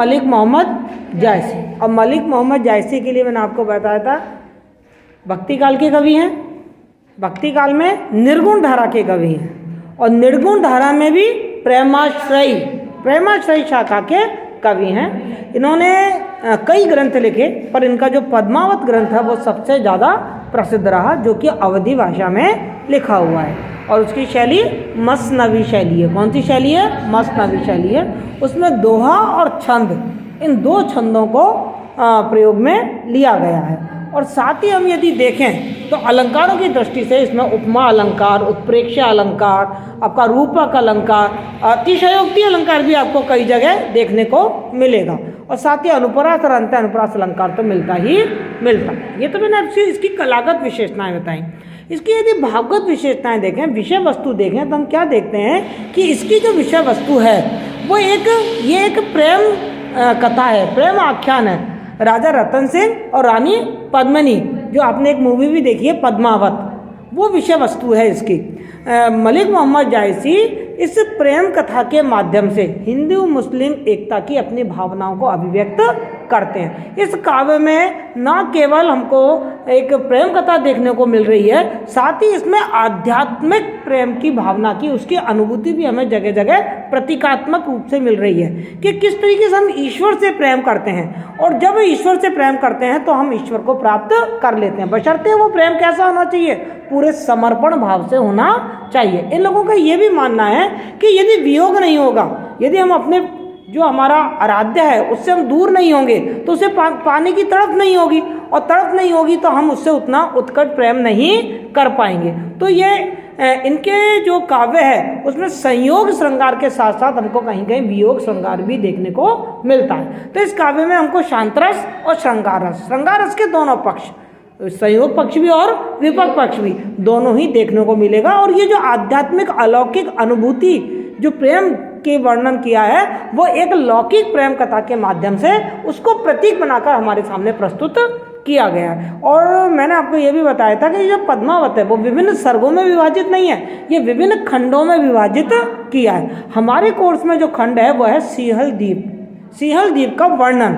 मलिक मोहम्मद जायसी। अब मलिक मोहम्मद जायसी के लिए मैंने आपको बताया था भक्ति काल के कवि हैं, भक्ति काल में निर्गुण धारा के कवि हैं, और निर्गुण धारा में भी प्रेमाश्रयी शाखा के कवि हैं। इन्होंने कई ग्रंथ लिखे, पर इनका जो पद्मावत ग्रंथ है वो सबसे ज़्यादा प्रसिद्ध रहा, जो कि अवधी भाषा में लिखा हुआ है, और उसकी शैली मसनवी शैली है। कौन सी शैली है? मसनवी शैली है। उसमें दोहा और छंद, इन दो छंदों को प्रयोग में लिया गया है। और साथ ही हम यदि देखें तो अलंकारों की दृष्टि से इसमें उपमा अलंकार, उत्प्रेक्षा अलंकार, आपका रूपक अलंकार, अतिशयोक्ति अलंकार भी आपको कई जगह देखने को मिलेगा, और साथ ही अनुप्रास और अंत्य अनुप्रास अलंकार तो मिलता ही मिलता। ये तो मैंने आपसे इसकी कलागत विशेषताएं बताई। इसकी यदि भावगत विशेषताएं देखें, विषय वस्तु देखें, तो हम क्या देखते हैं कि इसकी जो विषय वस्तु है वो ये एक प्रेम कथा है, प्रेम आख्यान है। राजा रतन सिंह और रानी पद्मिनी, जो आपने एक मूवी भी देखी है पद्मावत, वो विषय वस्तु है इसकी। मलिक मोहम्मद जायसी इस प्रेम कथा के माध्यम से हिंदू मुस्लिम एकता की अपनी भावनाओं को अभिव्यक्त करते हैं। इस काव्य में न केवल हमको एक प्रेम कथा देखने को मिल रही है, साथ ही इसमें आध्यात्मिक प्रेम की भावना की उसकी अनुभूति भी हमें जगह जगह प्रतीकात्मक रूप से मिल रही है कि किस तरीके से हम ईश्वर से प्रेम करते हैं, और जब ईश्वर से प्रेम करते हैं तो हम ईश्वर को प्राप्त कर लेते हैं। बशर्ते वो प्रेम कैसा होना चाहिए? पूरे समर्पण भाव से होना चाहिए। इन लोगों का ये भी मानना है कि यदि वियोग नहीं होगा, यदि हम अपने जो हमारा आराध्य है उससे हम दूर नहीं होंगे, तो उसे पाने की तड़प नहीं होगी, और तड़प नहीं होगी तो हम उससे उतना उत्कट प्रेम नहीं कर पाएंगे। तो ये इनके जो काव्य है उसमें संयोग श्रृंगार के साथ साथ हमको कहीं कहीं वियोग श्रृंगार भी देखने को मिलता है। तो इस काव्य में हमको शांतरस और श्रृंगार रस के दोनों पक्ष, संयोग पक्ष भी और विपक पक्ष भी, दोनों ही देखने को मिलेगा। और ये जो आध्यात्मिक अलौकिक अनुभूति जो प्रेम के वर्णन किया है, वो एक लौकिक प्रेम कथा के माध्यम से उसको प्रतीक बनाकर हमारे सामने प्रस्तुत किया गया है। और मैंने आपको ये भी बताया था कि जो पद्मावत है वो विभिन्न सर्गों में विभाजित नहीं है, ये विभिन्न खंडों में विभाजित किया है। हमारे कोर्स में जो खंड है वो है सिंहल द्वीप। सिंहल द्वीप का वर्णन,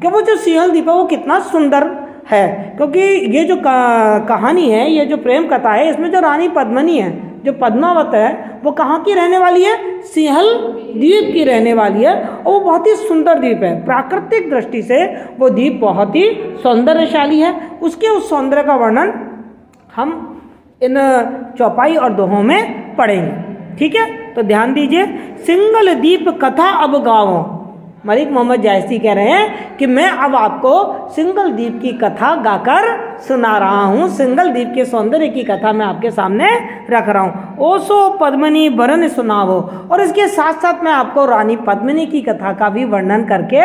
कि वो जो सिंहल द्वीप है वो कितना सुंदर है, क्योंकि ये जो कहानी है, ये जो प्रेम कथा है, इसमें जो रानी पद्मिनी है, जो पद्मावत है, वो कहाँ की रहने वाली है? सिंहल द्वीप की रहने वाली है, और वो बहुत ही सुंदर द्वीप है। प्राकृतिक दृष्टि से वो द्वीप बहुत ही सौंदर्यशाली है। उसके उस सौंदर्य का वर्णन हम इन चौपाई और दोहों में पढ़ेंगे। ठीक है, तो ध्यान दीजिए। सिंगल द्वीप कथा अब गावों, मलिक मोहम्मद जायसी कह रहे हैं कि मैं अब आपको सिंगल द्वीप की कथा गाकर सुना रहा हूँ। सिंगल द्वीप के सौंदर्य की कथा मैं आपके सामने रख रहा हूँ। ओसो पद्मिनी बरन सुनावो, और इसके साथ साथ मैं आपको रानी पद्मिनी की कथा का भी वर्णन करके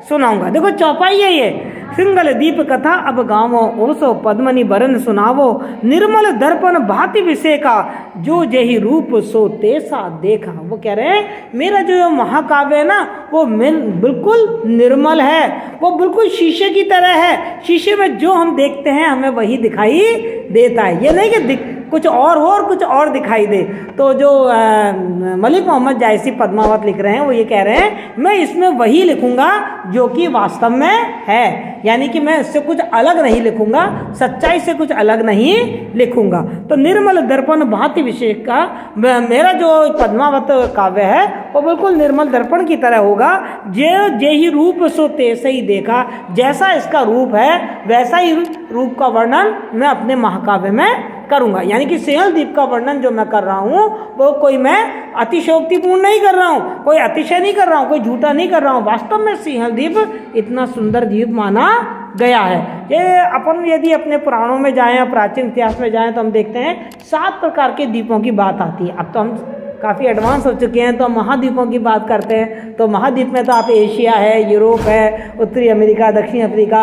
सुनाऊंगा। देखो चौपाई है ये, सिंगल दीप कथा अब गावो, ओसो पद्मनि बरन सुनावो, निर्मल दर्पण भांति विषय का, जो जही रूप सो तेसा देखा। वो कह रहे हैं मेरा जो महाकाव्य है ना, वो बिल्कुल निर्मल है, वो बिल्कुल शीशे की तरह है। शीशे में जो हम देखते हैं हमें वही दिखाई देता है, ये नहीं कि कुछ और हो और कुछ और दिखाई दे। तो जो मलिक मोहम्मद जायसी पद्मावत लिख रहे हैं, वो ये कह रहे हैं मैं इसमें वही लिखूंगा जो कि वास्तव में है, यानी कि मैं इससे कुछ अलग नहीं लिखूंगा, सच्चाई से कुछ अलग नहीं लिखूंगा। तो निर्मल दर्पण भांति विषय का मेरा जो पद्मावत काव्य है वो बिल्कुल निर्मल दर्पण की तरह होगा। जे ही रूप सो तैसे ही देखा, जैसा इसका रूप है वैसा ही रूप का वर्णन मैं अपने महाकाव्य में करूंगा। यानी कि सिंहल द्वीप का वर्णन जो मैं कर रहा हूँ वो कोई मैं अतिशयोक्तिपूर्ण नहीं कर रहा हूँ, कोई अतिशय नहीं कर रहा हूँ, कोई झूठा नहीं कर रहा हूँ। वास्तव में सिंहल द्वीप इतना सुंदर द्वीप माना गया है। ये अपन यदि अपने पुराणों में जाएं या प्राचीन इतिहास में जाएं तो हम देखते हैं 7 प्रकार के द्वीपों की बात आती है। अब तो हम काफ़ी एडवांस हो चुके हैं तो महाद्वीपों की बात करते हैं। तो महाद्वीप में तो आप एशिया है, यूरोप है, उत्तरी अमेरिका, दक्षिण अफ्रीका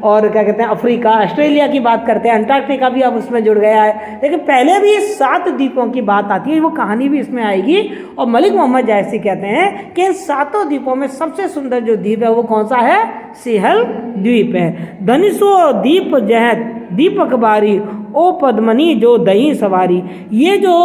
और क्या कहते हैं अफ्रीका, ऑस्ट्रेलिया की बात करते हैं, अंटार्कटिका भी अब उसमें जुड़ गया है। लेकिन पहले भी 7 द्वीपों की बात आती है, वो कहानी भी इसमें आएगी। और मलिक मोहम्मद जायसी कहते हैं कि इन 7 द्वीपों में सबसे सुंदर जो द्वीप है वो कौन सा है? सिंहल द्वीप है। धनिसो दीप जह दीपक बारी, ओ पद्मनी जो दही सवारी। ये जो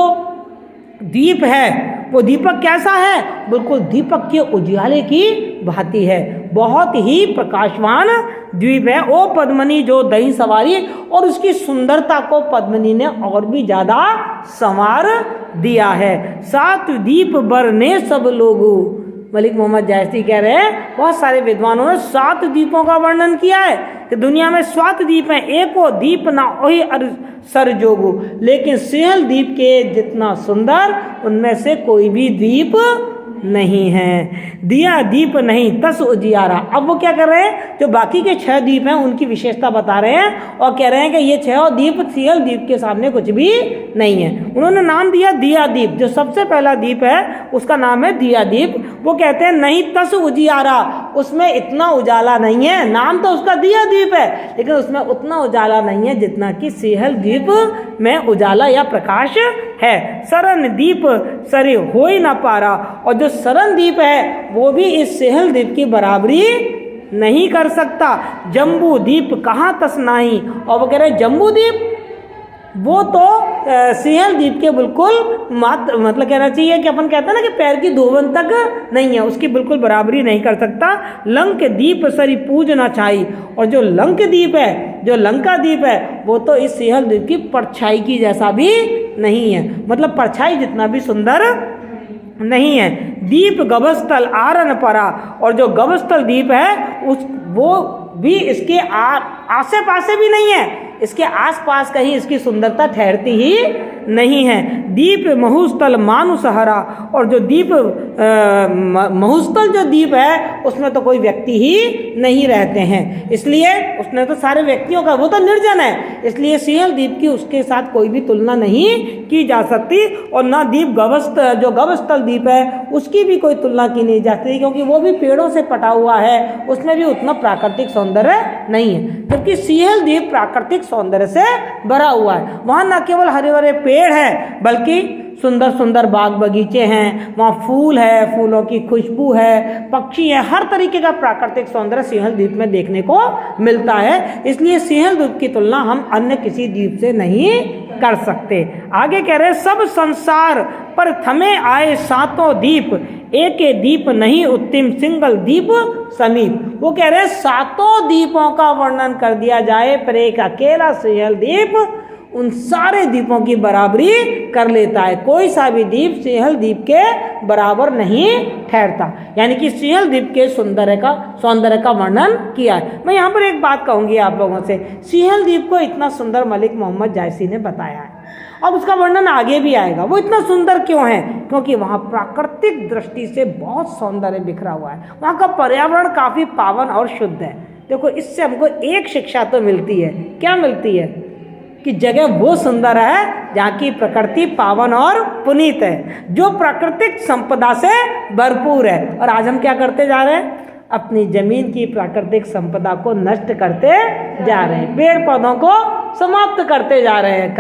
द्वीप है वो दीपक कैसा है, बिल्कुल दीपक के उजियाले की भांति है, बहुत ही प्रकाशवान द्वीप है। ओ पद्मनी जो दही सवारी, और उसकी सुंदरता को पद्मनी ने और भी ज्यादा संवार दिया है। सात दीप बरने सब लोगू, मलिक मोहम्मद जायसी कह रहे हैं बहुत सारे विद्वानों ने 7 द्वीपों का वर्णन किया है कि दुनिया में 7 द्वीप हैं, एको दीप ना वही सर जोगू, लेकिन सिंहल द्वीप के जितना सुंदर उनमें से कोई भी द्वीप नहीं है। दिया दीप नहीं तस उजियारा। अब वो क्या कर रहे हैं, जो बाकी के 6 द्वीप हैं उनकी विशेषता बता रहे हैं और कह रहे हैं कि ये 6 द्वीप सिंहल द्वीप के सामने कुछ भी नहीं है। उन्होंने नाम दिया दिया द्वीप, जो सबसे पहला द्वीप है उसका नाम है दिया द्वीप। वो कहते हैं नहीं तस उजियारा, उसमें इतना उजाला नहीं है, नाम तो उसका दिया द्वीप है लेकिन उसमें उतना उजाला नहीं है जितना कि सिंहल द्वीप में उजाला या प्रकाश है। सरन द्वीप सरी हो ही ना पारा, और जो सरन द्वीप है वो भी इस सिंहल द्वीप की बराबरी नहीं कर सकता। जम्बू द्वीप कहाँ तसनाई, और वो कह रहे जम्बू द्वीप वो तो सिंहल द्वीप के बिल्कुल मतलब कहना चाहिए कि अपन कहते हैं ना कि पैर की धोवन तक नहीं है, उसकी बिल्कुल बराबरी नहीं कर सकता। लंक द्वीप सरी पूज ना छाई, और जो लंक द्वीप है, जो लंका द्वीप है वो तो इस सिंहल द्वीप की परछाई की जैसा भी नहीं है, मतलब परछाई जितना भी सुंदर नहीं है। द्वीप गभस्थल आरन परा, और जो गभस्थल द्वीप है उस वो भी इसके आसे पासे भी नहीं है, इसके आसपास कहीं इसकी सुंदरता ठहरती ही नहीं है। दीप महुस्थल मानुसहरा, और जो दीप महुस्थल जो द्वीप है उसमें तो कोई व्यक्ति ही नहीं रहते हैं, इसलिए उसने तो सारे व्यक्तियों का, वो तो निर्जन है, इसलिए सिंहल द्वीप की उसके साथ कोई भी तुलना नहीं की जा सकती। और ना द्वीप जो गभस्थल द्वीप है उसकी भी कोई तुलना की नहीं जा सकती, क्योंकि वो भी पेड़ों से पटा हुआ है, उसमें भी उतना प्राकृतिक सौंदर्य नहीं है, जबकि सिंहल द्वीप प्राकृतिक सौंदर्य से भरा हुआ है। वहाँ न केवल हरे भरे पेड़ है बल्कि सुंदर सुंदर बाग बगीचे हैं, वहाँ फूल है, फूलों की खुशबू है, पक्षी है, हर तरीके का प्राकृतिक सौंदर्य सिंहल द्वीप में देखने को मिलता है। इसलिए सिंहल द्वीप की तुलना हम अन्य किसी द्वीप से नहीं कर सकते। आगे कह रहे सब संसार पर थमे आए सातों द्वीप, एक द्वीप नहीं उत्तम सिंगल द्वीप समीप। वो कह रहे 7 द्वीपों का वर्णन कर दिया जाए पर एक अकेला सिंहल द्वीप उन सारे द्वीपों की बराबरी कर लेता है, कोई सा भी द्वीप सिंहल द्वीप के बराबर नहीं ठहरता। यानी कि सिंहल द्वीप के सौंदर्य का वर्णन किया है। मैं यहाँ पर एक बात कहूँगी आप लोगों से, सिंहल द्वीप को इतना सुंदर मलिक मोहम्मद जायसी ने बताया है, अब उसका वर्णन आगे भी आएगा। वो इतना सुंदर क्यों है, क्योंकि वहाँ प्राकृतिक दृष्टि से बहुत सौंदर्य बिखरा हुआ है, वहाँ का पर्यावरण काफ़ी पावन और शुद्ध है। देखो इससे हमको एक शिक्षा तो मिलती है, क्या मिलती है कि जगह वो सुंदर है जहाँ की प्रकृति पावन और पुनीत है, जो प्राकृतिक संपदा से भरपूर है। और आज हम क्या करते जा रहे हैं, अपनी जमीन की प्राकृतिक संपदा को नष्ट करते जा रहे हैं, पेड़ पौधों को समाप्त करते जा रहे हैं,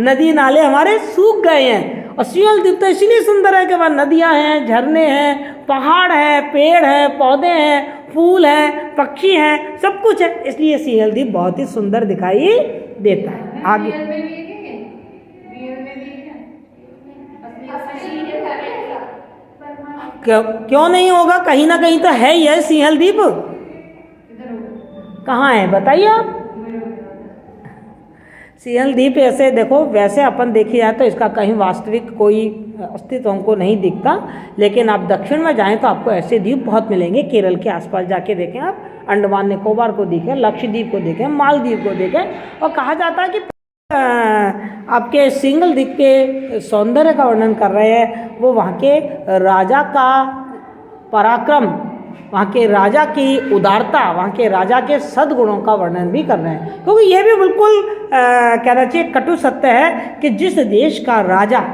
नदी नाले हमारे सूख गए हैं। और सिंहल द्वीप तो इसलिए सुंदर है कि वहाँ नदियाँ हैं, झरने हैं, पहाड़ है, पेड़ है, पौधे हैं, फूल हैं, पक्षी हैं, सब कुछ है, इसलिए सिंहल द्वीप बहुत ही सुंदर दिखाई देता है। आगे क्यों नहीं होगा, कहीं ना कहीं तो है ही है सिंहल द्वीप। कहाँ है बताइए आप। सिंहल द्वीप ऐसे देखो, वैसे अपन देखी जाए तो इसका कहीं वास्तविक कोई अस्तित्व हमको नहीं दिखता, लेकिन आप दक्षिण में जाएं तो आपको ऐसे द्वीप बहुत मिलेंगे। केरल के आसपास जाके देखें आप, अंडमान निकोबार को देखें, लक्षद्वीप को देखें, मालदीव को देखें। और कहा जाता है कि आपके सिंहल द्वीप के सौंदर्य का वर्णन कर रहे हैं, वो वहाँ के राजा का पराक्रम, वहाँ के राजा की उदारता, वहाँ के राजा के सद्गुणों का वर्णन भी कर रहे हैं। क्योंकि यह भी बिल्कुल कहना चाहिए कटु सत्य है कि जिस देश का राजा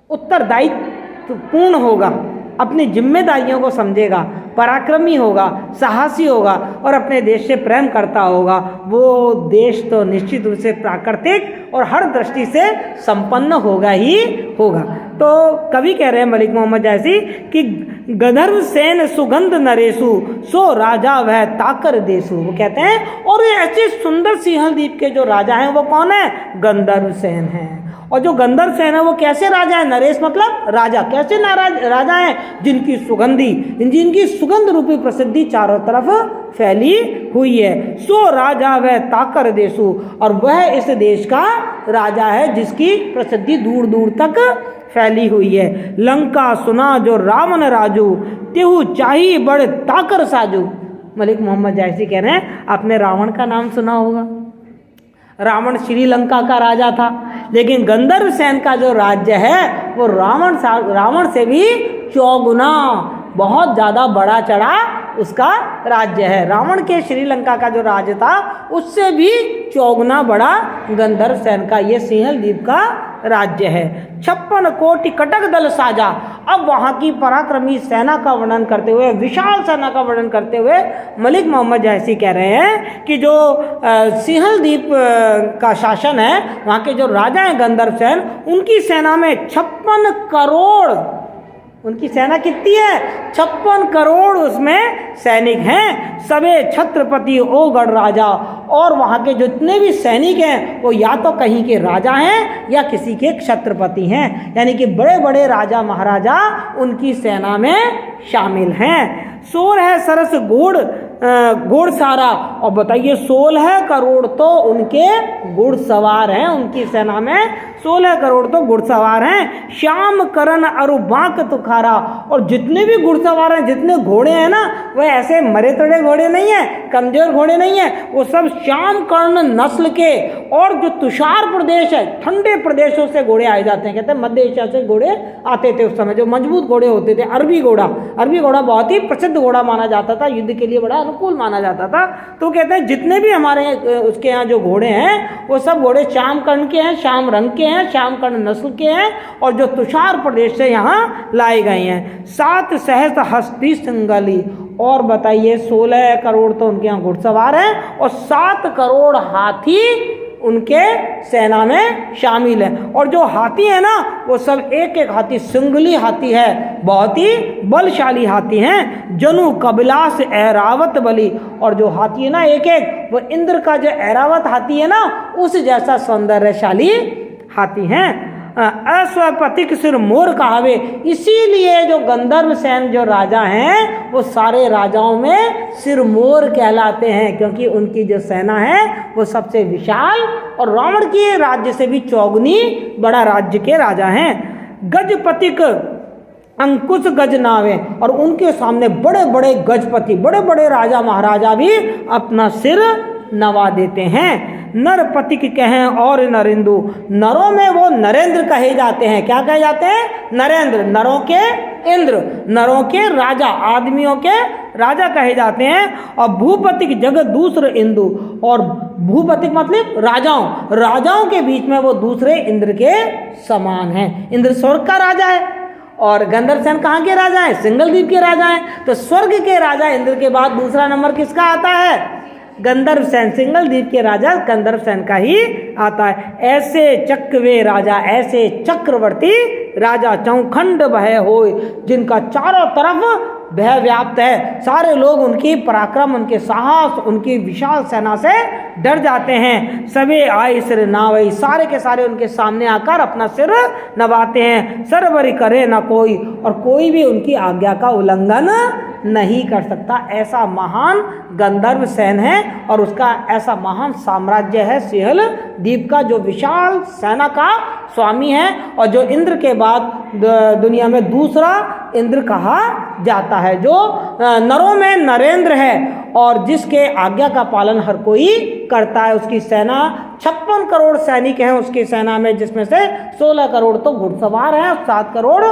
उत्तरदायित्वपूर्ण होगा, अपनी जिम्मेदारियों को समझेगा, पराक्रमी होगा, साहसी होगा और अपने देश से प्रेम करता होगा, वो देश तो निश्चित रूप से प्राकृतिक और हर दृष्टि से संपन्न होगा ही होगा। तो कवि कह रहे हैं मलिक मोहम्मद जायसी कि गंधर्व सेन सुगंध नरेशु सो राजा वह ताकर देशु। वो कहते हैं और ये ऐसे सुंदर सिंहल द्वीप के जो राजा हैं वो कौन है, गंधर्व सेन हैं। और जो गंधर्व सेन है वो कैसे राजा है? नरेश मतलब राजा। कैसे राजा हैं? जिनकी सुगंध रूपी प्रसिद्धि चारों तरफ फैली हुई है। सो राजा वह ताकर देशु, और वह इस देश का राजा है जिसकी प्रसिद्धि दूर दूर तक फैली हुई है। लंका सुना जो रावण राजू, तेहु चाही बड़ ताकर साजू। मलिक मोहम्मद जायसी कह रहे हैं आपने रावण का नाम सुना होगा। रावण श्रीलंका का राजा था, लेकिन गंधर्व सेन का जो राज्य है वो रावण से भी 4 गुना बहुत ज़्यादा बड़ा चढ़ा उसका राज्य है। रावण के श्रीलंका का जो राज्य था उससे भी 4 गुना बड़ा गंधर्व सेन का ये सिंहल द्वीप का राज्य है। 56 कोटि कटक दल साजा। अब वहाँ की पराक्रमी सेना का वर्णन करते हुए, विशाल सेना का वर्णन करते हुए मलिक मोहम्मद जायसी कह रहे हैं कि जो सिंहल द्वीप का शासन है, वहाँ के जो राजा हैं गंधर्व सेन, उनकी सेना में 56 करोड़, उनकी सेना कितनी है? 56 करोड़ उसमें सैनिक हैं। सबे छत्रपति ओ गढ़ राजा, और वहाँ के जितने भी सैनिक हैं वो या तो कहीं के राजा हैं या किसी के क्षत्रपति हैं, यानी कि बड़े बड़े राजा महाराजा उनकी सेना में शामिल हैं। 16 सरस घोड़सारा, और बताइए 16 करोड़ तो उनके घुड़सवार हैं उनकी सेना में, 16 करोड़ तो घुड़सवार हैं। श्याम करण अरु बांक तुखारा, और जितने भी घुड़सवार हैं, जितने घोड़े हैं ना, वह ऐसे मरे तड़े घोड़े नहीं हैं, कमजोर घोड़े नहीं हैं, वो सब श्याम कर्ण नस्ल के, और जो तुषार प्रदेश है, ठंडे प्रदेशों से घोड़े आए जाते हैं। कहते हैं मध्य एशिया से घोड़े आते थे उस समय, जो मजबूत घोड़े होते थे। अरबी घोड़ा बहुत ही प्रसिद्ध घोड़ा माना जाता था, युद्ध के लिए बड़ा अनुकूल माना जाता था। तो कहते हैं जितने भी हमारे उसके यहाँ जो घोड़े हैं वो सब घोड़े श्याम कर्ण के हैं, श्याम रंग के हैं, श्याम कर्ण नस्ल के हैं, और जो तुषार प्रदेश से यहाँ लाए गए हैं। 7 सहस्त्र हस्ती सिंगली, और बताइए 16 करोड़ तो उनके यहाँ घुड़सवार हैं, और 7 करोड़ हाथी उनके सेना में शामिल है। और जो हाथी है ना वो सब एक एक हाथी सिंगली हाथी है, बहुत ही बलशाली हाथी हैं। जनु कबिलास ऐरावत बली, और जो हाथी है ना एक एक, वो इंद्र का जो ऐरावत हाथी है ना उस जैसा सौंदर्यशाली हाथी हैं। अस्वपतिक सिर मोर कहावे, इसीलिए जो गंधर्व सेन जो राजा हैं वो सारे राजाओं में सिर मोर कहलाते हैं, क्योंकि उनकी जो सेना है वो सबसे विशाल और रावण के राज्य से भी 4 गुनी बड़ा राज्य के राजा हैं। गजपतिक अंकुश गज नावे, और उनके सामने बड़े बड़े गजपति, बड़े बड़े राजा महाराजा भी अपना सिर नवा देते हैं। नरपति की कहें और नरेंदु, नरों में वो नरेंद्र कहे जाते हैं। क्या कहे जाते हैं? नरेंद्र। नरों के इंद्र, नरों के राजा, आदमियों के राजा कहे जाते हैं। और भूपति की जगह दूसरे इंदु, और भूपति मतलब राजाओं के बीच में वो दूसरे इंद्र के समान हैं। इंद्र स्वर्ग का राजा है, और गंधर्व सेन कहाँ के राजा हैं? सिंहल द्वीप के राजा हैं। तो स्वर्ग के राजा इंद्र के बाद दूसरा नंबर किसका आता है? गंधर्व सेन। सिंहल द्वीप के राजा गंधर्व सेन का ही आता है। ऐसे चक्रवे राजा, ऐसे चक्रवर्ती राजा, चौखंड भय होय, जिनका चारों तरफ भय व्याप्त है। सारे लोग उनकी पराक्रम, उनके साहस, उनकी विशाल सेना से डर जाते हैं। सबे आए सिर नावई, सारे के सारे उनके सामने आकर अपना सिर नवाते हैं। सरवरी करे ना कोई, और कोई भी उनकी आज्ञा का उल्लंघन नहीं कर सकता। ऐसा महान गंधर्व सेन है, और उसका ऐसा महान साम्राज्य है सिंहल द्वीप का, जो विशाल सेना का स्वामी है, और जो इंद्र के बाद दुनिया में दूसरा इंद्र कहा जाता है, जो नरों में नरेंद्र है, और जिसके आज्ञा का पालन हर कोई करता है। उसकी सेना 56 करोड़ सैनिक हैं उसकी सेना में, जिसमें से 16 करोड़ तो घुड़सवार हैं, 7 करोड़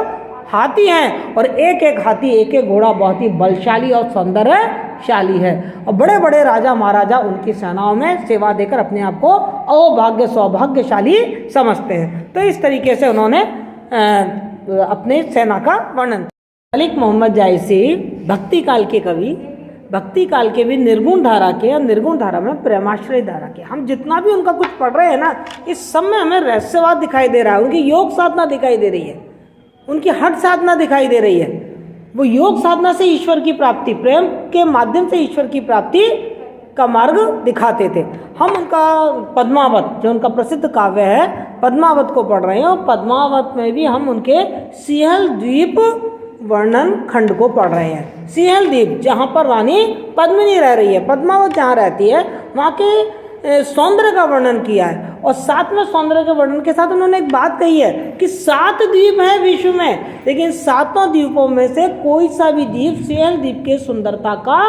हाथी हैं, और एक एक हाथी, एक एक घोड़ा बहुत ही बलशाली और सौंदर्यशाली है। और बड़े बड़े राजा महाराजा उनकी सेनाओं में सेवा देकर अपने आप को अभाग्य सौभाग्यशाली समझते हैं। तो इस तरीके से उन्होंने अपने सेना का वर्णन। मलिक मोहम्मद जायसी भक्ति काल के कवि, भक्ति काल के भी निर्गुण धारा के, और निर्गुण धारा में प्रेमाश्रय धारा के, हम जितना भी उनका कुछ पढ़ रहे हैं ना, इस सब में हमें रहस्यवाद दिखाई दे रहा है। उनकी योग साधना दिखाई दे रही है, उनकी हठ साधना दिखाई दे रही है। वो योग साधना से ईश्वर की प्राप्ति, प्रेम के माध्यम से ईश्वर की प्राप्ति का मार्ग दिखाते थे। हम उनका पद्मावत, जो उनका प्रसिद्ध काव्य है पद्मावत को पढ़ रहे हैं और पद्मावत में भी हम उनके सिंहल द्वीप वर्णन खंड को पढ़ रहे हैं। सिंहल द्वीप जहाँ पर रानी पद्मिनी रह रही है, पद्मावत जहाँ रहती है, वहाँ के सौंदर्य का वर्णन किया है। और साथ में सौंदर्य के वर्णन के साथ उन्होंने एक बात कही है कि 7 द्वीप हैं विश्व में, लेकिन 7 द्वीपों में से कोई सा भी द्वीप सिंहल द्वीप के सुंदरता का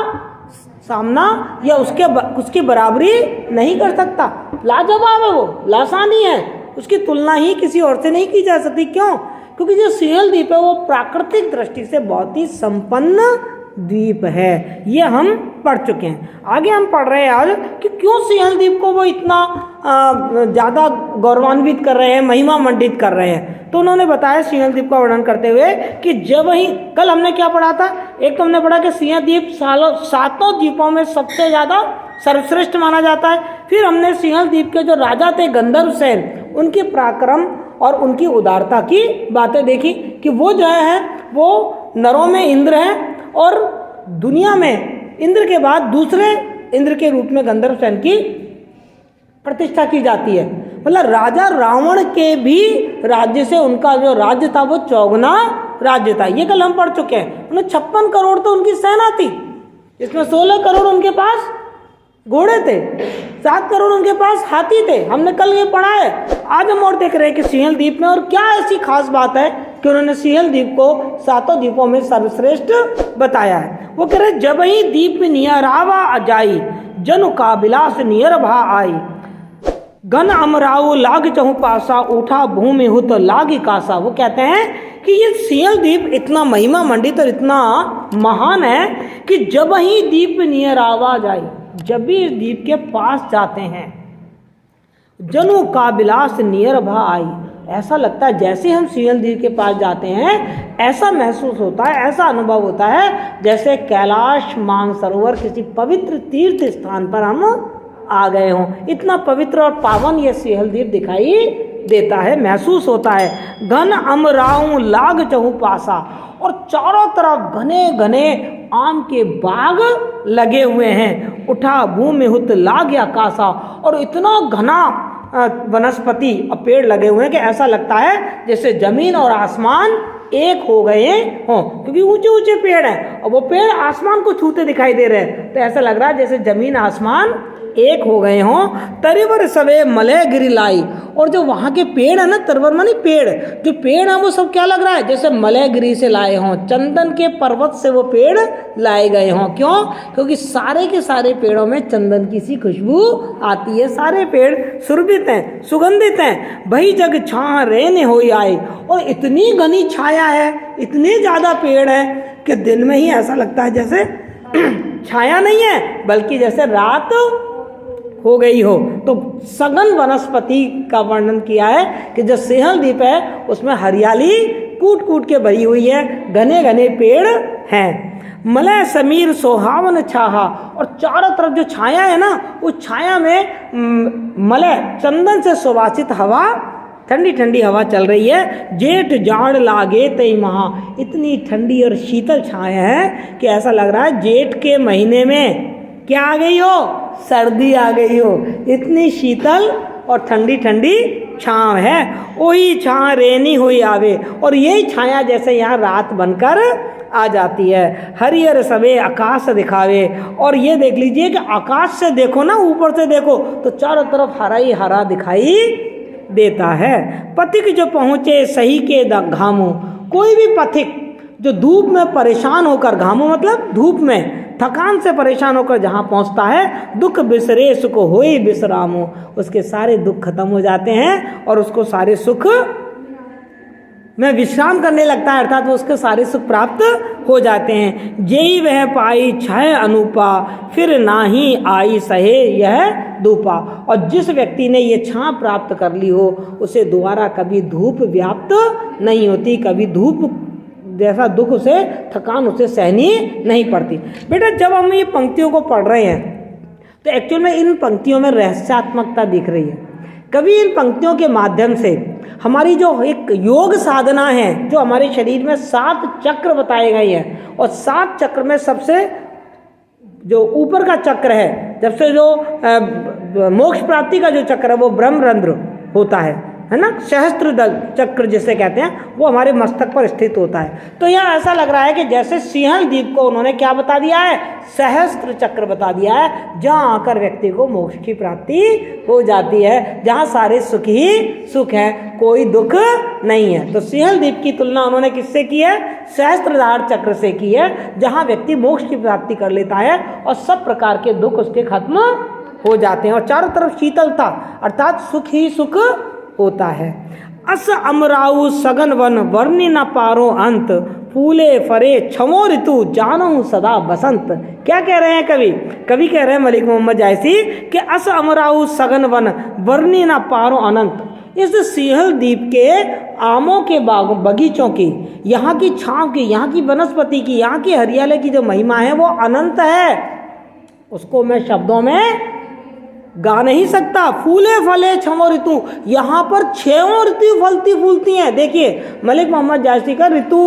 सामना या उसकी बराबरी नहीं कर सकता। लाजवाब है वो, लासानी है, उसकी तुलना ही किसी और से नहीं की जा सकती। क्यों? क्योंकि जो सिंहल द्वीप है वो प्राकृतिक दृष्टि से बहुत ही संपन्न द्वीप है। ये हम पढ़ चुके हैं। आगे हम पढ़ रहे हैं आज कि क्यों सिंहल द्वीप को वो इतना ज़्यादा गौरवान्वित कर रहे हैं, महिमा मंडित कर रहे हैं। तो उन्होंने बताया सिंहल द्वीप का वर्णन करते हुए कि जब ही कल हमने क्या पढ़ा था, एक तो हमने पढ़ा कि सिंहल द्वीप 7 द्वीपों में सबसे ज़्यादा सर्वश्रेष्ठ माना जाता है। फिर हमने सिंहल द्वीप के जो राजा थे गंधर्व सेन, उनके पराक्रम और उनकी उदारता की बातें देखी कि वो जो है वो नरों में इंद्र है और दुनिया में इंद्र के बाद दूसरे इंद्र के रूप में गंधर्व सेन की प्रतिष्ठा की जाती है। मतलब राजा रावण के भी राज्य से उनका जो राज्य था वो 54 राज्य था। ये कल हम पढ़ चुके हैं। उन्हें 56 करोड़ तो उनकी सेना थी, इसमें 16 करोड़ उनके पास घोड़े थे, 7 करोड़ उनके पास हाथी थे। हमने कल ये पढ़ा है। आज हम और देख रहे हैं कि सिंहल द्वीप में और क्या ऐसी खास बात है कि उन्होंने सिंहल द्वीप को 7 द्वीपों में सर्वश्रेष्ठ बताया है। वो कह रहे जब ही द्वीप नियरावा जाई, जनु का बिलास नियर भा आई, गन अमराऊ लाग चहु पासा, उठा भूमि हुत लागी कासा। वो कहते हैं कि ये सिंहल द्वीप इतना महिमा मंडित और इतना महान है कि जब ही द्वीप नियरावा जाए, जब भी इस द्वीप के पास जाते हैं, जनु का बिलास नियर भा आई, ऐसा लगता है जैसे हम सिंहल द्वीप के पास जाते हैं ऐसा महसूस होता है, ऐसा अनुभव होता है जैसे कैलाश मानसरोवर किसी पवित्र तीर्थ स्थान पर हम आ गए हों। इतना पवित्र और पावन ये सिंहल द्वीप दिखाई देता है, महसूस होता है। घन अमराऊ लाग चहु पासा, और चारों तरफ घने घने आम के बाग लगे हुए हैं। उठा भूमि हुत लाग आकाशा, और इतना घना वनस्पति और पेड़ लगे हुए हैं कि ऐसा लगता है जैसे जमीन और आसमान एक हो गए हों, क्योंकि ऊंचे ऊंचे पेड़ हैं और वो पेड़ आसमान को छूते दिखाई दे रहे हैं। तो ऐसा लग रहा है जैसे जमीन आसमान एक हो गए हों। तरिवर सवे मलय गिरी लाई, और जो वहाँ के पेड़ है ना, तरवर मानी पेड़, जो पेड़ है वो सब क्या लग रहा है जैसे मलय गिरी से लाए हों, चंदन के पर्वत से वो पेड़ लाए गए हों। क्यों? क्योंकि सारे के सारे पेड़ों में चंदन की सी खुशबू आती है। सारे पेड़ सुरभित हैं, सुगंधित हैं। भई जग छाह रेने होई आए, और इतनी घनी छाया है, इतने ज़्यादा पेड़ है कि दिन में ही ऐसा लगता है जैसे छाया नहीं है बल्कि जैसे रात हो गई हो। तो सघन वनस्पति का वर्णन किया है कि जो सिंहल द्वीप है उसमें हरियाली कूट कूट के भरी हुई है, घने घने पेड़ हैं। मलय समीर सोहावन छाहा, और चारों तरफ जो छाया है ना, उस छाया में मलय चंदन से सुवासित हवा, ठंडी ठंडी हवा चल रही है। जेठ जाड़ लागे तई महा, इतनी ठंडी और शीतल छाया है कि ऐसा लग रहा है जेठ के महीने में क्या आ गई हो, सर्दी आ गई हो। इतनी शीतल और ठंडी ठंडी छाँव है। वही छाँ रेनी हुई आवे, और यही छाया जैसे यहाँ रात बनकर आ जाती है। हरियर सवे आकाश दिखावे, और ये देख लीजिए कि आकाश से देखो ना, ऊपर से देखो तो चारों तरफ हरा ही हरा दिखाई देता है। पथिक जो पहुँचे सही के घामू, कोई भी पथिक जो धूप में परेशान होकर, घामू मतलब धूप में थकान से परेशान होकर जहाँ पहुँचता है, दुख बिसरे सुख होई विश्रामो, उसके सारे दुख खत्म हो जाते हैं और उसको सारे सुख में विश्राम करने लगता है, अर्थात वो उसके सारे सुख प्राप्त हो जाते हैं। जेई वह पाई छाय अनूपा, फिर नाही आई सहे यह धूपा, और जिस व्यक्ति ने ये छां प्राप्त कर ली हो उसे दोबारा कभी धूप व्याप्त नहीं होती, कभी धूप जैसा दुख उसे, थकान उसे सहनी नहीं पड़ती। बेटा जब हम ये पंक्तियों को पढ़ रहे हैं तो एक्चुअल में इन पंक्तियों में रहस्यात्मकता दिख रही है। कभी इन पंक्तियों के माध्यम से हमारी जो एक योग साधना है, जो हमारे शरीर में 7 चक्र बताए गए हैं, और 7 चक्र में सबसे जो ऊपर का चक्र है, जब से जो मोक्ष प्राप्ति का जो चक्र है वो ब्रह्मरंध्र होता है, है ना, सहस्त्र दल चक्र जिसे कहते हैं, वो हमारे मस्तक पर स्थित होता है। तो यहाँ ऐसा लग रहा है कि जैसे सिंहल द्वीप को उन्होंने क्या बता दिया है, सहस्त्र चक्र बता दिया है, जहाँ आकर व्यक्ति को मोक्ष की प्राप्ति हो जाती है, जहाँ सारे सुख ही सुख है, कोई दुख नहीं है। तो सिंहल द्वीप की तुलना उन्होंने किससे की है, सहस्त्रधार चक्र से की है, जहाँ व्यक्ति मोक्ष की प्राप्ति कर लेता है और सब प्रकार के दुख उसके खत्म हो जाते हैं और चारों तरफ शीतलता अर्थात सुख ही सुख होता है। अस अमराउ सगन वन वर्णि न पारो अंत, फूले फरे छमो ऋतु जानो सदा बसंत। क्या कह रहे हैं कवि? कवि कह रहे हैं मलिक मोहम्मद जायसी कि अस अमराउ सगन वन वर्णि न पारो अनंत। इस सिंहल द्वीप के आमों के बागों बगीचों की, यहाँ की छांव की, यहाँ की वनस्पति की, यहाँ की हरियाली की जो महिमा है वो अनंत है, उसको मैं शब्दों में गा नहीं सकता। फूले फले छमो ऋतु, यहाँ पर 6 ऋतु फलती फूलती हैं। देखिए मलिक मोहम्मद जायसी का ऋतु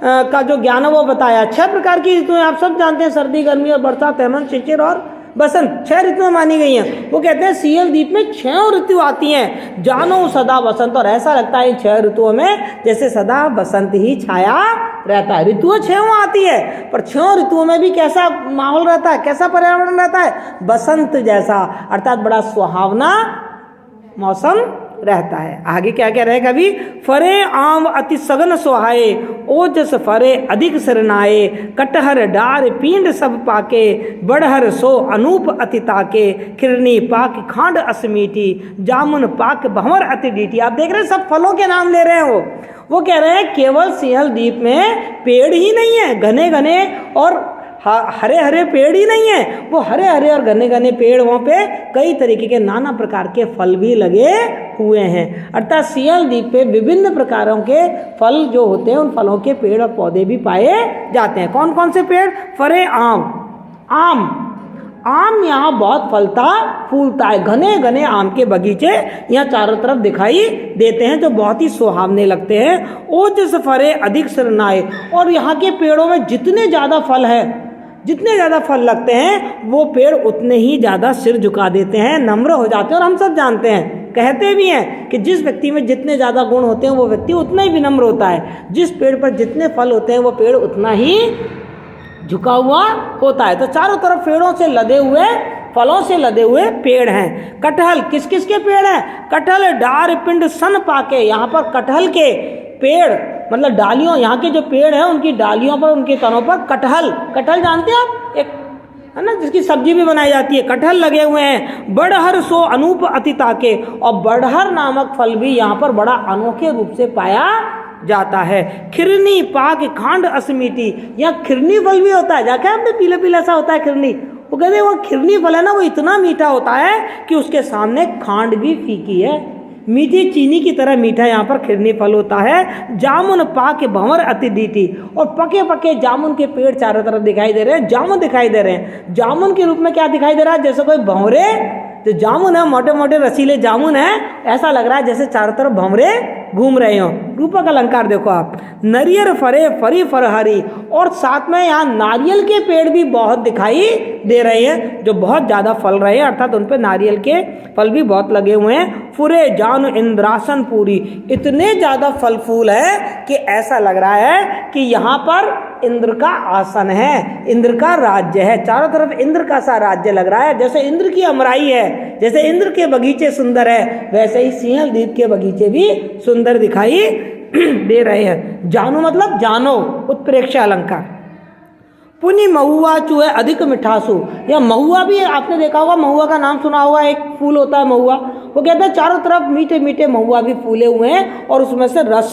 का जो ज्ञान है वो बताया, 6 प्रकार की ऋतुएं आप सब जानते हैं, सर्दी गर्मी और बरसात हेमंत शिशिर और बसंत, 6 ऋतुएं मानी गई हैं। वो कहते हैं सिंहल द्वीप में 6 ऋतु आती हैं, जानो सदा बसंत, और ऐसा लगता है इन 6 ऋतुओं में जैसे सदा बसंत ही छाया रहता है। ऋतुएं 6 आती है, पर 6 ऋतुओं में भी कैसा माहौल रहता है, कैसा पर्यावरण रहता है, बसंत जैसा, अर्थात बड़ा सुहावना मौसम रहता है। आगे क्या कह रहे हैं कभी, फरे आम अति सघन सुहाए, ओजस फरे अधिक सिरनाए, कटहर डार पींड सब पाके, बड़हर सो अनूप अति ताके, खिरनी पाक खांड असमीटी, जामुन पाक भंवर अति डीटी। आप देख रहे हैं सब फलों के नाम ले रहे हैं। वो कह रहे हैं केवल सिंहल द्वीप में पेड़ ही नहीं है, घने घने और हरे हरे पेड़ ही नहीं है, वो हरे हरे और घने घने पेड़, वहाँ पे कई तरीके के नाना प्रकार के फल भी लगे हुए हैं। अर्थात सिंहल द्वीप पे विभिन्न प्रकारों के फल जो होते हैं, उन फलों के पेड़ और पौधे भी पाए जाते हैं। कौन कौन से पेड़? फरे आम, आम यहाँ बहुत फलता फूलता है, घने घने आम के बगीचे यहाँ चारों तरफ दिखाई देते हैं जो बहुत ही सुहावने लगते हैं। ओजस फरे अधिक सिरनाए, और यहाँ के पेड़ों में जितने ज़्यादा फल है, जितने ज़्यादा फल लगते हैं, वो पेड़ उतने ही ज़्यादा सिर झुका देते हैं, नम्र हो जाते हैं। और हम सब जानते हैं, कहते भी हैं कि जिस व्यक्ति में जितने ज़्यादा गुण होते हैं वो व्यक्ति उतना ही विनम्र होता है, जिस पेड़ पर जितने फल होते हैं वो पेड़ उतना ही झुका हुआ होता है। तो चारों तरफ पेड़ों से लदे हुए, फलों से लदे हुए पेड़ हैं। कटहल, किस किस के पेड़ हैं? कटहल डार पिंड सन पाके, यहाँ पर कटहल के पेड़ मतलब डालियों, यहाँ के जो पेड़ हैं उनकी डालियों पर, उनके तनों पर कटहल जानते हैं आप, एक है ना जिसकी सब्जी भी बनाई जाती है, कटहल लगे हुए हैं। बड़हर सो अनूप अति ताके, और बड़हर नामक फल भी यहाँ पर बड़ा अनोखे रूप से पाया जाता है। खिरनी पाक खांड असमीटी, यहाँ खिरनी फल भी होता है, जाके आपने पीला पीला सा होता है खिरनी, वो कहते हैं वो खिरनी फल है ना, वो इतना मीठा होता है कि उसके सामने खांड भी फीकी है, मीठी चीनी की तरह मीठा यहाँ पर खिरनी फल होता है। जामुन पाक भंवर अति डीटी, और पके पके जामुन के पेड़ चारों तरफ दिखाई दे रहे हैं, जामुन दिखाई दे रहे हैं। जामुन के रूप में क्या दिखाई दे रहा है? जैसे कोई भंवरे, जो जामुन है मोटे मोटे रसीले जामुन है, ऐसा लग रहा है जैसे चारों तरफ भंवरे घूम रहे हो। रूपक अलंकार देखो आप, नरियर फरे फरी फरहरी, और साथ में यहाँ नारियल के पेड़ भी बहुत दिखाई दे रहे हैं जो बहुत ज़्यादा फल रहे हैं, अर्थात उन पे नारियल के फल भी बहुत लगे हुए हैं। फुरे जान इंद्रासन पूरी, इतने ज़्यादा फल फूल है कि ऐसा लग रहा है कि यहाँ पर इंद्र का आसन है, इंद्र का राज्य है, चारों तरफ इंद्र का सा राज्य लग रहा है। जैसे इंद्र की अमराई है, जैसे इंद्र के बगीचे सुंदर है, वैसे ही सिंहल द्वीप के बगीचे भी सुंदर दिखाई दे रहे हैं। जानो मतलब जानो, उत्प्रेक्षा अलंकार। पुनि महुआ चूहे अधिक मिठासु, या महुआ भी आपने देखा होगा, महुआ का नाम सुना होगा, एक फूल होता है महुआ, वो कहते हैं चारों तरफ मीठे मीठे महुआ भी फूले हुए हैं और उसमें से रस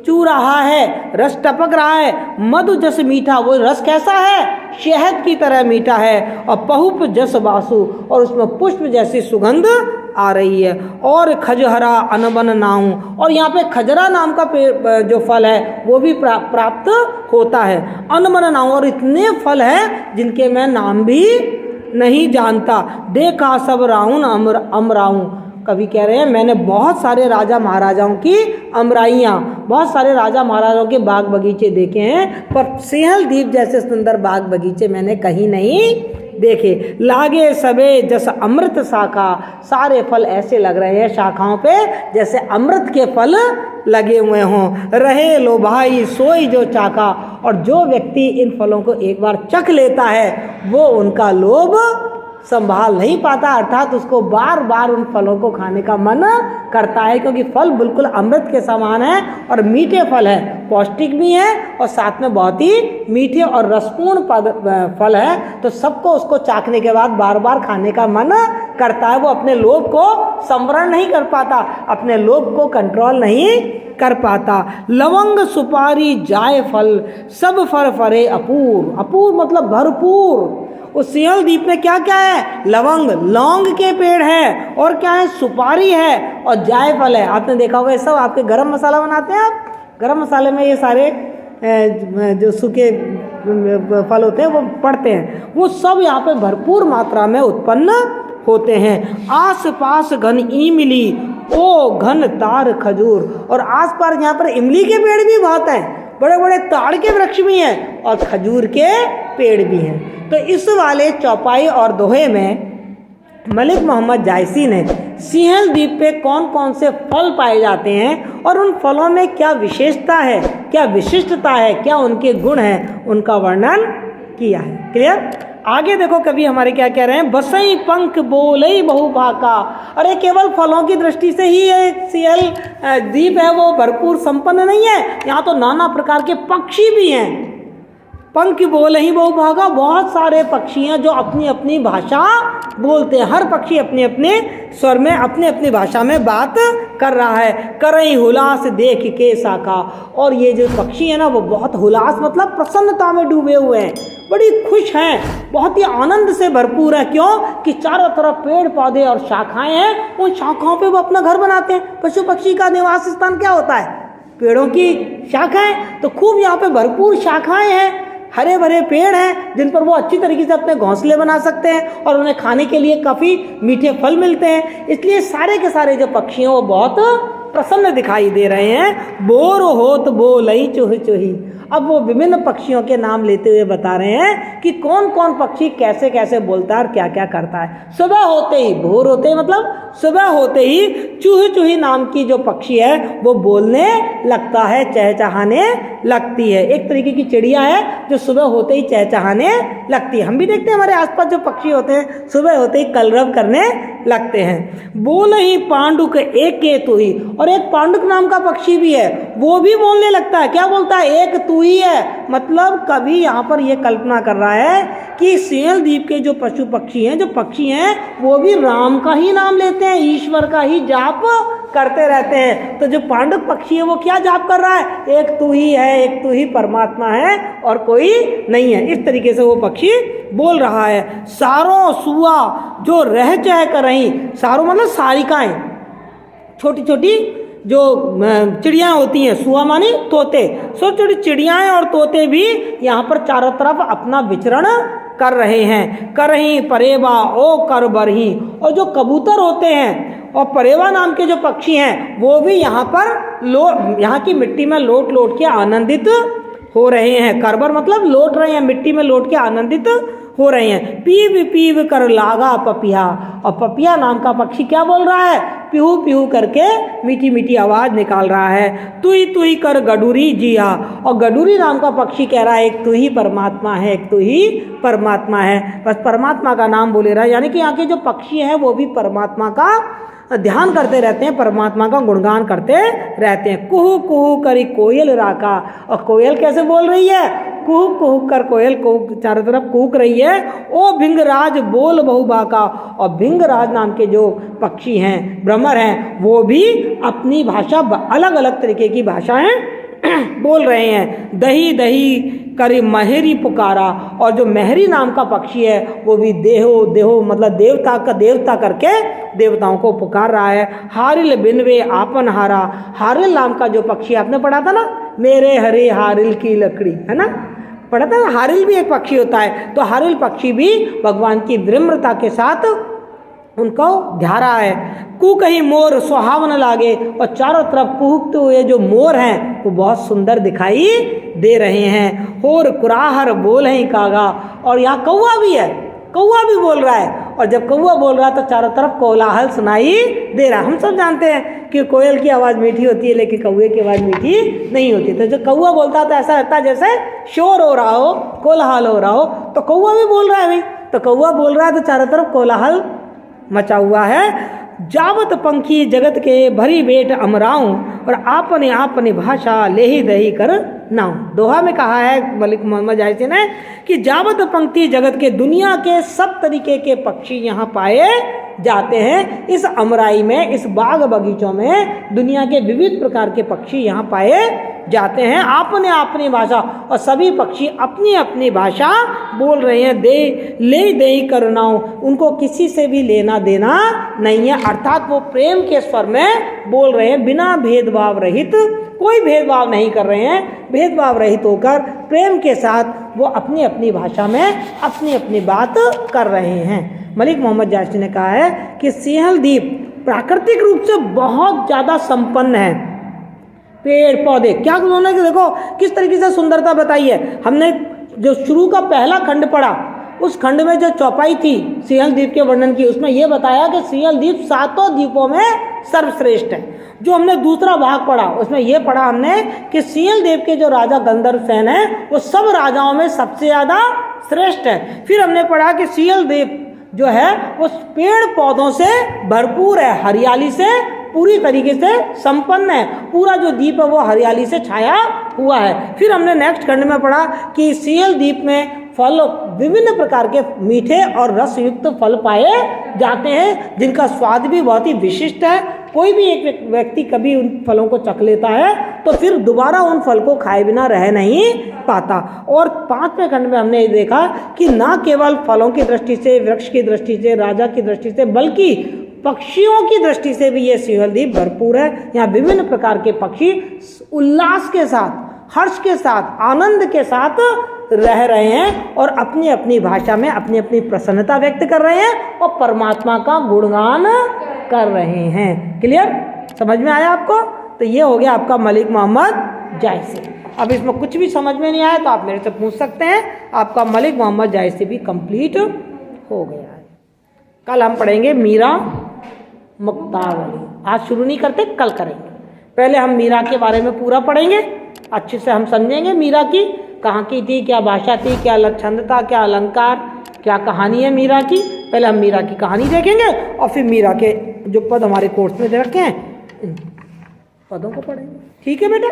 चू रहा है, रस टपक रहा है। मधु जस मीठा, वो रस कैसा है? शहद की तरह मीठा है। और पहुप जस बासु, और उसमें पुष्प जैसी सुगंध आ रही है। और खजहरा अनबन नाऊ, और यहाँ पे खजरा नाम का पेड़ जो फल है वो भी प्राप्त होता है। अनबन नाऊ, और इतने फल हैं जिनके मैं नाम भी नहीं जानता। देखा सब राउन अमराऊं, कवि कह रहे हैं मैंने बहुत सारे राजा महाराजाओं की अमराइयाँ, बहुत सारे राजा महाराजाओं के बाग बगीचे देखे हैं, पर सिंहल द्वीप जैसे सुंदर बाग बगीचे मैंने कहीं नहीं देखे। लागे सबे जस अमृत शाखा, सारे फल ऐसे लग रहे हैं शाखाओं पे जैसे अमृत के फल लगे हुए हों। रहे लो भाई सोई जो चाका, और जो व्यक्ति इन फलों को एक बार चख लेता है वो उनका लोभ संभाल नहीं पाता, अर्थात उसको बार बार उन फलों को खाने का मन करता है, क्योंकि फल बिल्कुल अमृत के समान है और मीठे फल है, पौष्टिक भी हैं और साथ में बहुत ही मीठे और रसपूर्ण फल है। तो सबको उसको चाखने के बाद बार बार खाने का मन करता है। वो अपने लोभ को संवरण नहीं कर पाता, अपने लोभ को कंट्रोल नहीं कर पाता। लवंग सुपारी जायफल सब फर फरे अपूर, अपूर मतलब भरपूर। उस सिंहल द्वीप में क्या क्या है? लवंग, लौंग के पेड़ है, और क्या है? सुपारी है और जायफल है। आपने देखा होगा ये सब आपके गरम मसाला बनाते हैं आप, गरम मसाले में ये सारे जो सूखे फल होते हैं वो पड़ते हैं, वो सब यहाँ पे भरपूर मात्रा में उत्पन्न होते हैं। आस पास घन इमली ओ घन तार खजूर, और आस पास यहाँ पर इमली के पेड़ भी बहुत हैं, बड़े बड़े ताड़ के वृक्ष भी हैं और खजूर के पेड़ भी हैं। तो इस वाले चौपाई और दोहे में मलिक मोहम्मद जायसी ने सिंहल द्वीप पे कौन कौन से फल पाए जाते हैं और उन फलों में क्या विशेषता है, क्या विशिष्टता है, क्या उनके गुण हैं, उनका वर्णन किया है। क्लियर? आगे देखो कवि हमारे क्या कह रहे हैं। बसई पंख बोलई बहुभाका, अरे केवल फलों की दृष्टि से ही ये सिंहल द्वीप है वो भरपूर संपन्न नहीं है, यहाँ तो नाना प्रकार के पक्षी भी हैं। पंख बोले ही बहुभागा, बहुत सारे पक्षी हैं जो अपनी अपनी भाषा बोलते हैं, हर पक्षी अपने अपने स्वर में अपनी अपनी भाषा में बात कर रहा है। करई हुलास देख के साका, और ये जो पक्षी है ना वो बहुत हुलास मतलब प्रसन्नता में डूबे हुए हैं, बड़ी खुश हैं, बहुत ही आनंद से भरपूर है। क्यों कि चारों तरफ पेड़ पौधे और शाखाएं हैं, उन शाखाओं पे वो अपना घर बनाते हैं। पशु पक्षी का निवास स्थान क्या होता है? पेड़ों की शाखाएं। तो खूब यहाँ पे भरपूर शाखाएं हैं, हरे भरे पेड़ हैं जिन पर वो अच्छी तरीके से अपने घोंसले बना सकते हैं और उन्हें खाने के लिए काफ़ी मीठे फल मिलते हैं। इसलिए सारे के सारे जो पक्षी हैं वो बहुत प्रसन्न दिखाई दे रहे हैं। बोर होत बोलई चुह चुही, अब वो विभिन्न पक्षियों के नाम लेते हुए बता रहे हैं कि कौन कौन पक्षी कैसे कैसे बोलता है और क्या क्या करता है। सुबह होते ही, भोर होते ही मतलब सुबह होते ही चूही चूही नाम की जो पक्षी है वो बोलने लगता है, चहचहाने लगती है। एक तरीके की चिड़िया है जो सुबह होते ही चहचहाने लगती है। हम भी देखते हैं हमारे आसपास जो पक्षी होते हैं सुबह होते ही कलरव करने लगते हैं। बोल ही पांडुक एक के तू ही, और एक पांडुक नाम का पक्षी भी है वो भी बोलने लगता है। क्या बोलता है? एक तू ही है। मतलब कवि यहाँ पर यह कल्पना कर रहा है कि सिंहल द्वीप के जो पशु पक्षी हैं, जो पक्षी हैं, वो भी राम का ही नाम लेते हैं, ईश्वर का ही जाप करते रहते हैं। तो जो पांडुक पक्षी है वो क्या जाप कर रहा है? एक तू ही है, एक तू ही परमात्मा है और कोई नहीं है। इस तरीके से वो पक्षी बोल रहा है। सारों सुआ जो रह चह कर रही, सारों मतलब सारिकाएं, छोटी छोटी जो चिड़ियाँ होती हैं, सुआ मानी तोते, छोटी छोटी चिड़ियाएँ और तोते भी यहाँ पर चारों तरफ अपना विचरण कर रहे हैं। करही परेवा ओ कर बरही, और जो कबूतर होते हैं और परेवा नाम के जो पक्षी हैं वो भी यहाँ पर यहाँ की मिट्टी में लोट लोट के आनंदित हो रहे हैं। करबर मतलब लौट रहे हैं, मिट्टी में लौट के आनंदित हो रहे हैं। पीव पीव कर लागा पपिया, और पपिया नाम का पक्षी क्या बोल रहा है? पीहू पीहू करके मीठी मीठी आवाज निकाल रहा है। तू ही कर गडूरी जिया, और गडूरी नाम का पक्षी कह रहा है एक तू ही परमात्मा है, एक तू ही परमात्मा है। बस परमात्मा का नाम बोले रहा है, यानी कि यहाँ के जो पक्षी हैं वो भी परमात्मा का ध्यान करते रहते हैं, परमात्मा का गुणगान करते रहते हैं। कुहू कुहू करी कोयल राका, और कोयल कैसे बोल रही है? कुहू कुहू कर कोयल चारों तरफ कूक रही है। ओ भिंगराज बोल बहुबाका, और भिंगराज नाम के जो पक्षी हैं, भ्रमर हैं, वो भी अपनी भाषा अलग अलग तरीके की भाषाएं बोल रहे हैं। दही दही करी महेरी पुकारा, और जो मेहरी नाम का पक्षी है वो भी देहो देहो मतलब देवता का देवता करके देवताओं को पुकार रहा है। हारिल बिनवे आपन हारा, हारिल नाम का जो पक्षी आपने पढ़ा था ना, मेरे हरे हारिल की लकड़ी, है ना, पढ़ा था ना। हारिल भी एक पक्षी होता है, तो हारिल पक्षी भी भगवान की विनम्रता के साथ उनको ध्या रहा है। कू कहीं मोर सुहावन लागे, और चारों तरफ कुहकते हुए जो मोर हैं वो बहुत सुंदर दिखाई दे रहे हैं। होर कुराहर बोल है कागा, और यहाँ कौवा भी है, कौवा भी बोल रहा है, और जब कौवा बोल रहा है तो चारों तरफ कोलाहल सुनाई दे रहा है। हम सब जानते हैं कि कोयल की आवाज़ मीठी होती है लेकिन कौवे की आवाज़ मीठी नहीं होती। तो जब कौवा बोलता है तो ऐसा लगता है जैसे शोर हो रहा हो, कोलाहल हो रहा हो। तो कौवा भी बोल रहा है भाई, तो कौवा बोल रहा है तो चारों तरफ कोलाहल मचा हुआ है। जावत पंखी जगत के भरी बेट अमराऊं, और आपने आपने भाषा लेही दही कर नाऊं। दोहा में कहा है मलिक मोहम्मद जायसी ने कि जावत पंक्ति जगत के, दुनिया के सब तरीके के पक्षी यहाँ पाए जाते हैं। इस अमराई में, इस बाग बगीचों में दुनिया के विविध प्रकार के पक्षी यहाँ पाए जाते हैं। आपने अपनी भाषा, और सभी पक्षी अपनी अपनी भाषा बोल रहे हैं। दे करुणाओं, उनको किसी से भी लेना देना नहीं है, अर्थात वो प्रेम के स्वर में बोल रहे हैं, बिना भेदभाव रहित, कोई भेदभाव नहीं कर रहे हैं। भेदभाव रहित होकर प्रेम के साथ वो अपनी अपनी भाषा में अपनी अपनी बात कर रहे हैं। मलिक मोहम्मद जायसी ने कहा है कि सिंहल द्वीप प्राकृतिक रूप से बहुत ज़्यादा संपन्न है। पेड़ पौधे, क्या उन्होंने देखो किस तरीके से सुंदरता बताई है। हमने जो शुरू का पहला खंड पढ़ा, उस खंड में जो चौपाई थी सिंहल द्वीप के वर्णन की, उसमें यह बताया कि सिंहल द्वीप 7 द्वीपों में सर्वश्रेष्ठ है। जो हमने दूसरा भाग पढ़ा, उसमें यह पढ़ा हमने कि सिंहल द्वीप के जो राजा गंधर्व सेन है वो सब राजाओं में सबसे ज़्यादा श्रेष्ठ है। फिर हमने पढ़ा कि सिंहल द्वीप जो है वो पेड़ पौधों से भरपूर है, हरियाली से पूरी तरीके से संपन्न है। पूरा जो द्वीप है वो हरियाली से छाया हुआ है। फिर हमने नेक्स्ट खंड में पढ़ा कि सिंहल द्वीप में फल, विभिन्न प्रकार के मीठे और रस युक्त फल पाए जाते हैं, जिनका स्वाद भी बहुत ही विशिष्ट है। कोई भी एक व्यक्ति कभी उन फलों को चख लेता है तो फिर दोबारा उन फल को खाए बिना रह नहीं पाता। और 5वें खंड में हमने ये देखा कि ना केवल फलों की दृष्टि से, वृक्ष की दृष्टि से, राजा की दृष्टि से, बल्कि पक्षियों की दृष्टि से भी ये सिंहल द्वीप भरपूर है। यहाँ विभिन्न प्रकार के पक्षी उल्लास के साथ, हर्ष के साथ, आनंद के साथ रह रहे हैं और अपनी अपनी भाषा में अपनी अपनी प्रसन्नता व्यक्त कर रहे हैं और परमात्मा का गुणगान कर रहे हैं। क्लियर, समझ में आया आपको? तो ये हो गया आपका मलिक मोहम्मद जायसी। अब इसमें कुछ भी समझ में नहीं आया तो आप मेरे से पूछ सकते हैं। आपका मलिक मोहम्मद जायसी भी कंप्लीट हो गया है। कल हम पढ़ेंगे मीरा मुक्तावली। आज शुरू नहीं करते, कल करेंगे। पहले हम मीरा के बारे में पूरा पढ़ेंगे, अच्छे से हम समझेंगे मीरा की, कहाँ की थी, क्या भाषा थी, क्या छंद था, क्या अलंकार, क्या कहानी है मीरा की। पहले हम मीरा की कहानी देखेंगे और फिर मीरा के जो पद हमारे कोर्स में दे रखे हैं इन पदों को पढ़ेंगे। ठीक है बेटा?